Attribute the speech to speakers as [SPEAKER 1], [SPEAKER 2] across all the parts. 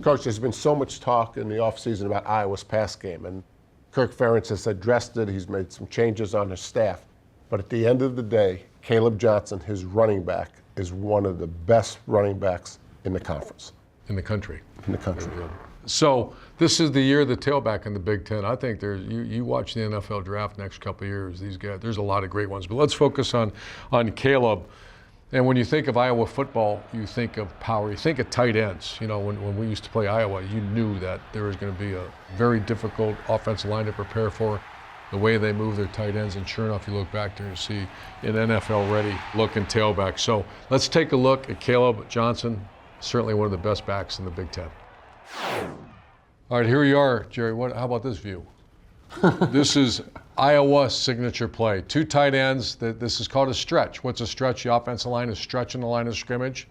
[SPEAKER 1] Coach, there's been so much talk in the offseason about Iowa's pass game, and Kirk Ferentz has addressed it. He's made some changes on his staff. But at the end of the day, Kaleb Johnson, his running back, is one of the best running backs in the conference.
[SPEAKER 2] In the country.
[SPEAKER 1] In the country.
[SPEAKER 2] So this is the year of the tailback in the Big Ten. I think you watch the NFL draft next couple of years, these guys, there's a lot of great ones. But let's focus on Kaleb. And when you think of Iowa football, you think of power. You think of tight ends. You know, when we used to play Iowa, you knew that there was going to be a very difficult offensive line to prepare for, the way they move their tight ends. And sure enough, you look back there and see an NFL-ready looking tailback. So let's take a look at Kaleb Johnson, certainly one of the best backs in the Big Ten. All right, here you are, Gerry. How about this view? This is Iowa signature play. Two tight ends. This is called a stretch. What's a stretch? The offensive line is stretching the line of scrimmage.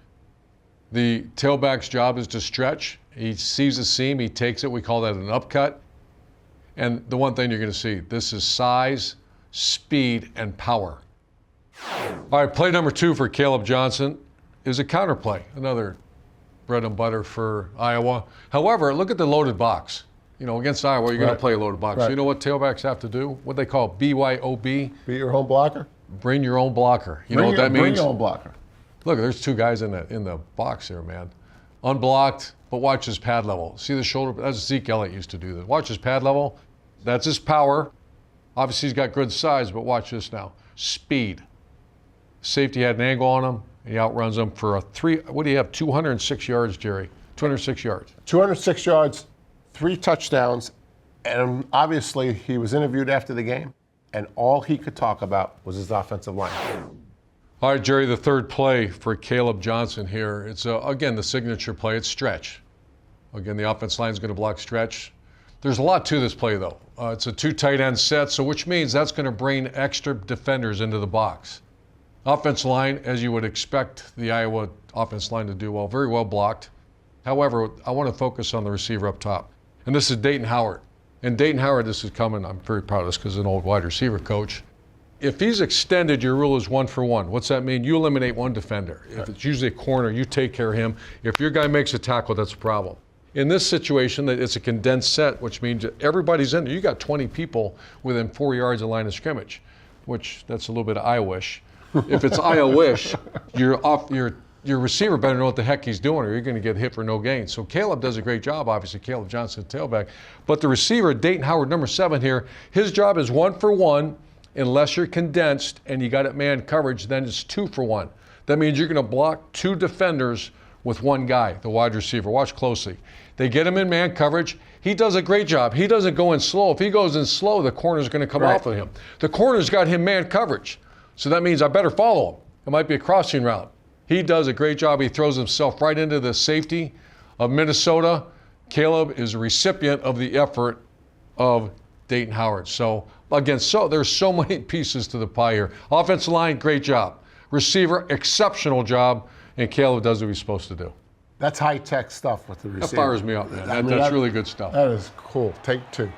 [SPEAKER 2] The tailback's job is to stretch. He sees a seam, he takes it. We call that an upcut. And the one thing you're going to see, this is size, speed, and power. All right, play number 2 for Kaleb Johnson is a counter play, another bread and butter for Iowa. However, look at the loaded box. You know, against Iowa, you're going to play a loaded box.
[SPEAKER 1] Right.
[SPEAKER 2] So you know what tailbacks have to do? What they call BYOB?
[SPEAKER 1] Be your own blocker?
[SPEAKER 2] Bring your own blocker. You know what that means?
[SPEAKER 1] Bring your own blocker.
[SPEAKER 2] Look, there's 2 guys in the box here, man. Unblocked, but watch his pad level. See the shoulder? That's Zeke Elliott used to do this. Watch his pad level. That's his power. Obviously, he's got good size, but watch this now. Speed. Safety had an angle on him. He outruns him for what do you have, 206 yards, Gerry? 206 yards.
[SPEAKER 1] 206 yards, 3 touchdowns, and obviously he was interviewed after the game, and all he could talk about was his offensive line.
[SPEAKER 2] All right, Gerry, the third play for Kaleb Johnson here. It's, again, the signature play. It's stretch. Again, the offensive line is going to block stretch. There's a lot to this play, though. It's a 2 tight end set, so which means that's going to bring extra defenders into the box. Offensive line, as you would expect the Iowa offensive line to do well, very well blocked. However, I want to focus on the receiver up top. And this is Dayton Howard. And Dayton Howard, this is coming, I'm very proud of this because he's an old wide receiver coach. If he's extended, your rule is 1 for 1. What's that mean? You eliminate 1 defender. If it's usually a corner, you take care of him. If your guy makes a tackle, that's a problem. In this situation, it's a condensed set, which means that everybody's in there. You got 20 people within 4 yards of line of scrimmage, which that's a little bit of Iowa-ish. If it's Iowa-ish, your receiver better know what the heck he's doing or you're going to get hit for no gain. So Kaleb does a great job, obviously, Kaleb Johnson, tailback. But the receiver, Dayton Howard, number 7 here, his job is 1 for 1 unless you're condensed and you got it man coverage, then it's 2 for 1. That means you're going to block 2 defenders with 1 guy, the wide receiver. Watch closely. They get him in man coverage. He does a great job. He doesn't go in slow. If he goes in slow, the corner's going to come off of him. The corner's got him man coverage. So that means I better follow him. It might be a crossing route. He does a great job. He throws himself right into the safety of Minnesota. Kaleb is a recipient of the effort of Dayton Howard. So again, there's so many pieces to the pie here. Offensive line, great job. Receiver, exceptional job. And Kaleb does what he's supposed to do.
[SPEAKER 1] That's high-tech stuff with the receiver.
[SPEAKER 2] That fires me up, man. That's really good stuff.
[SPEAKER 1] That is cool. Take 2.